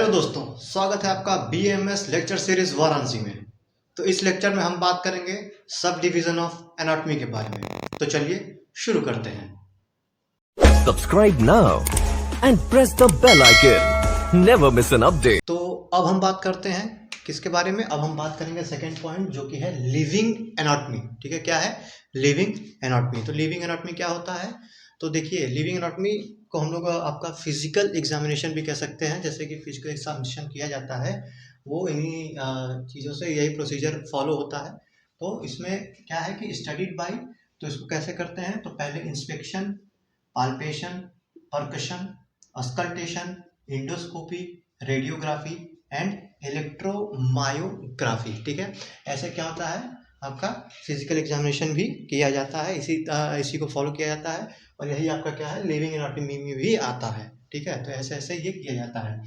Hello दोस्तों, स्वागत है आपका बीएमएस लेक्चर सीरीज वाराणसी में। तो इस लेक्चर में हम बात करेंगे सब डिवीजन ऑफ एनाटॉमी के बारे में। तो चलिए शुरू करते हैं। Subscribe now and press the bell icon. Never miss an update. तो अब हम बात करते हैं किसके बारे में। अब हम बात करेंगे सेकेंड पॉइंट जो कि है लिविंग एनाटॉमी। ठीक है, क्या है लिविंग एनाटॉमी। तो लिविंग एनाटॉमी क्या होता है? तो देखिए, लिविंग एनाटॉमी को हम लोग आपका फिजिकल एग्जामिनेशन भी कह सकते हैं। जैसे कि फिजिकल एग्जामिनेशन किया जाता है वो इन्हीं चीज़ों से यही प्रोसीजर फॉलो होता है। तो इसमें क्या है कि स्टडीड बाय, तो इसको कैसे करते हैं? तो पहले inspection, palpation, percussion, auscultation, endoscopy, radiography and electromyography. ठीक है, ऐसे क्या होता है आपका फिजिकल एग्जामिनेशन भी किया जाता है, इसी को फॉलो किया जाता है और यही आपका क्या है लिविंग एनाटॉमी में भी आता है। ठीक है, तो ऐसे ऐसे ये किया जाता है।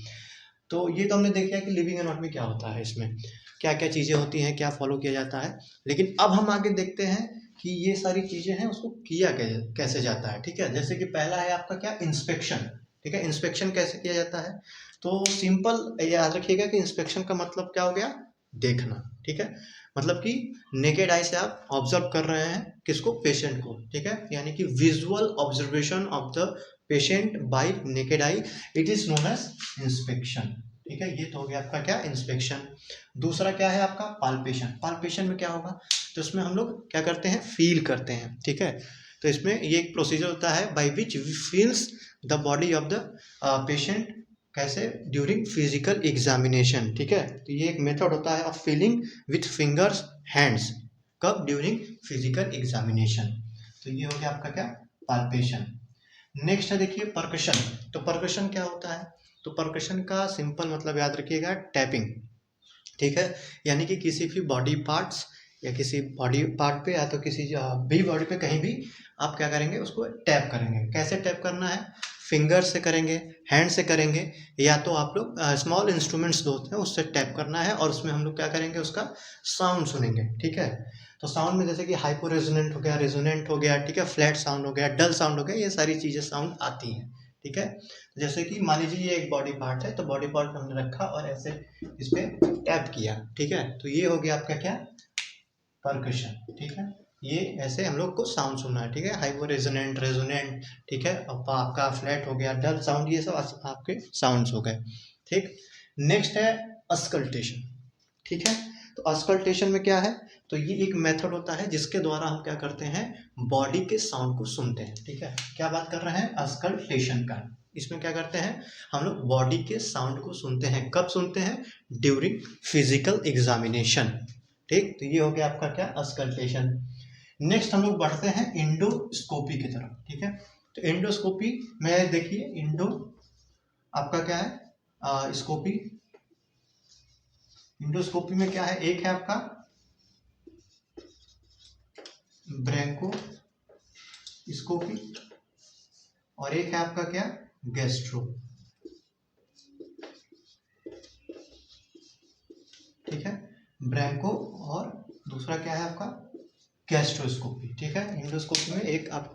तो ये तो हमने देखा कि लिविंग एनाटॉमी क्या होता है, इसमें क्या क्या चीज़ें होती हैं, क्या फॉलो किया जाता है। लेकिन अब हम आगे देखते हैं कि ये सारी चीज़ें हैं उसको किया कैसे जाता है। ठीक है, जैसे कि पहला है आपका क्या इंस्पेक्शन। ठीक है, इंस्पेक्शन कैसे किया जाता है? तो सिंपल याद रखिएगा कि इंस्पेक्शन का मतलब क्या हो गया, देखना। ठीक है, मतलब कि नेकेड आई से आप ऑब्जर्व कर रहे हैं किसको, पेशेंट को। ठीक है, यानी कि visual observation of the patient by naked eye, it is known as inspection. ठीक है, ये तो हो गया आपका क्या इंस्पेक्शन। दूसरा क्या है आपका पाल्पेशन। पाल्पेशन में क्या होगा? तो इसमें हम लोग क्या करते हैं, फील करते हैं। ठीक है, तो इसमें ये एक प्रोसीजर होता है by which we feels the body of the patient, कैसे ड्यूरिंग फिजिकल एग्जामिनेशन। ठीक है, तो ये एक मेथड होता है of feeling with fingers hands, कब? During physical examination. तो ये हो गया आपका क्या पाल्पेशन। नेक्स्ट है देखिए परकशन। तो परकशन क्या होता है? तो परकशन का सिंपल मतलब याद रखिएगा टैपिंग। ठीक है, यानी कि किसी भी बॉडी पार्ट्स या किसी बॉडी पार्ट पे या तो किसी भी बॉडी पे कहीं भी आप क्या करेंगे, उसको टैप करेंगे। कैसे टैप करना है? फिंगर से करेंगे, हैंड से करेंगे, या तो आप लोग स्मॉल इंस्ट्रूमेंट्स जो होते हैं उससे टैप करना है और उसमें हम लोग क्या करेंगे, उसका साउंड सुनेंगे। ठीक है, तो साउंड में जैसे कि हाइपो रेजोनेंट हो गया, रेजोनेंट हो गया, ठीक है, फ्लैट साउंड हो गया, डल साउंड हो गया, ये सारी चीज़ें साउंड आती हैं। ठीक है, जैसे कि मान लीजिए ये एक बॉडी पार्ट है, तो बॉडी पार्ट हमने रखा और ऐसे इस पर टैप किया। ठीक है, तो ये हो गया आपका क्या परकशन। ठीक है, ये ऐसे हम लोग को साउंड सुनना है। ठीक है, हाइपो रेजोनेंट, रेजोनेंट, ठीक है, आपका फ्लैट हो गया, डल साउंड, ये सब आपके साउंड्स हो गए। ठीक, नेक्स्ट है अस्कल्टेशन। ठीक है, तो अस्कल्टेशन में क्या है? तो ये एक मेथड होता है जिसके द्वारा हम क्या करते हैं, बॉडी के साउंड को सुनते हैं। ठीक है, क्या बात कर रहे हैं, अस्कल्टेशन का। इसमें क्या करते हैं हम लोग, बॉडी के साउंड को सुनते हैं। कब सुनते हैं? During physical examination. ठीक, तो ये हो गया आपका क्या अस्कल्टेशन। नेक्स्ट हम लोग बढ़ते हैं इंडोस्कोपी की तरफ। ठीक है, तो इंडोस्कोपी में देखिए, इंडो आपका क्या है स्कोपी। इंडोस्कोपी में क्या है, एक है आपका ब्रैंको स्कोपी और एक है आपका क्या गैस्ट्रो। ठीक है, ब्रैंको और दूसरा क्या है आपका गैस्ट्रोस्कोपी। ठीक है, इंडोस्कोपी में एक आप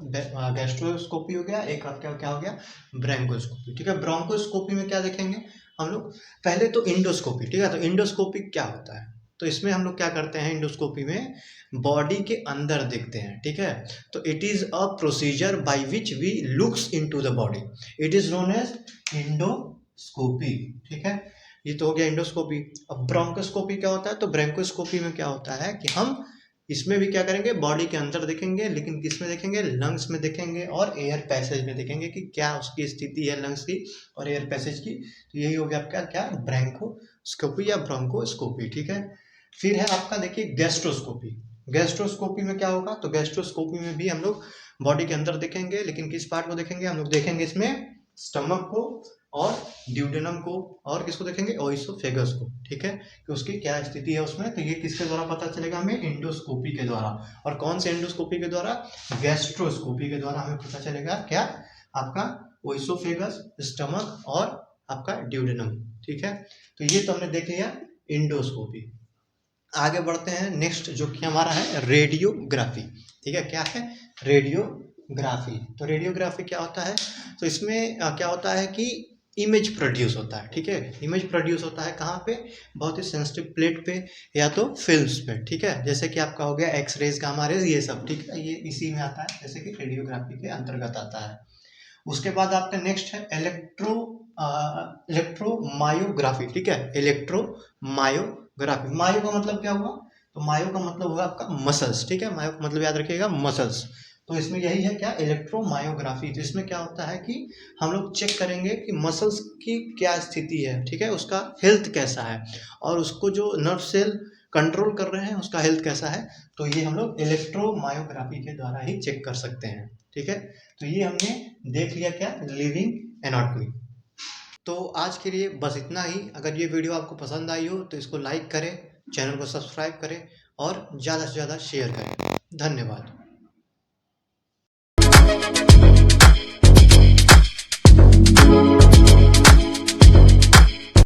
गैस्ट्रोस्कोपी हो गया, एक आपका क्या हो गया ब्रैंकोस्कोपी। ठीक है, ब्रोंकोस्कोपी में क्या देखेंगे हम लोग, पहले तो इंडोस्कोपी। ठीक है, तो इंडोस्कोपी क्या होता है? तो इसमें हम लोग क्या करते हैं, इंडोस्कोपी में बॉडी के अंदर देखते हैं। ठीक है, तो it is a procedure by which we looks into the body, it is known as endoscopy. ठीक है, ये तो हो गया इंडोस्कोपी। अब ब्रोंकोस्कोपी क्या होता है? तो ब्रोंकोस्कोपी में क्या होता है कि हम इसमें भी क्या करेंगे, बॉडी के अंदर देखेंगे, लेकिन किस में देखेंगे, लंग्स में देखेंगे और एयर पैसेज में देखेंगे कि क्या उसकी स्थिति है लंग्स की और एयर पैसेज की। तो यही हो गया आपका क्या ब्रैंकोस्कोपी या ब्रोंकोस्कोपी। ठीक है, फिर है आपका देखिए गैस्ट्रोस्कोपी। गैस्ट्रोस्कोपी में क्या होगा? तो गैस्ट्रोस्कोपी में भी हम लोग बॉडी के अंदर देखेंगे, लेकिन किस पार्ट को देखेंगे, हम लोग देखेंगे इसमें स्टमक को और ड्यूडेनम को और किसको देखेंगे, ओइसोफेगस को। ठीक है, कि उसकी क्या स्थिति है उसमें। तो ये किसके द्वारा पता चलेगा हमें, इंडोस्कोपी के द्वारा। और कौन से इंडोस्कोपी के द्वारा? गैस्ट्रोस्कोपी के द्वारा हमें पता चलेगा क्या, आपका ओइसोफेगस, स्टमक और आपका ड्यूडेनम। ठीक है, तो ये तो हमने देख लिया इंडोस्कोपी। आगे बढ़ते हैं, नेक्स्ट जो कि हमारा है रेडियोग्राफी। ठीक है, क्या है रेडियोग्राफी? तो रेडियोग्राफी क्या होता है? तो इसमें क्या होता है कि इमेज प्रोड्यूस होता है, ठीक है। इमेज प्रोड्यूस होता है कहाँ पे, बहुत ही सेंसिटिव प्लेट पे या तो फिल्म्स पे, ठीक है। जैसे कि आपका हो गया एक्सरेज, गामा रेज, ये सब, ठीक है, ये इसी में आता है, जैसे कि रेडियोग्राफी के अंतर्गत आता है। उसके बाद आपका नेक्स्ट है इलेक्ट्रोमायोग्राफी, ठीक है। इलेक्ट्रोमायोग्राफी, मायो का मतलब क्या हुआ, तो मायो का मतलब होगा आपका मसल्स, ठीक है। मायो का मतलब याद रखिएगा मसल्स। तो इसमें यही है क्या, इलेक्ट्रोमायोग्राफी। तो इसमें क्या होता है कि हम लोग चेक करेंगे कि मसल्स की क्या स्थिति है, ठीक है, उसका हेल्थ कैसा है, और उसको जो नर्व सेल कंट्रोल कर रहे हैं उसका हेल्थ कैसा है। तो ये हम लोग इलेक्ट्रोमायोग्राफी के द्वारा ही चेक कर सकते हैं, ठीक है। तो ये हमने देख लिया क्या, लिविंग एनाटॉमी। तो आज के लिए बस इतना ही। अगर ये वीडियो आपको पसंद आई हो तो इसको लाइक करें, चैनल को सब्सक्राइब करें और ज़्यादा से ज़्यादा शेयर करें। धन्यवाद।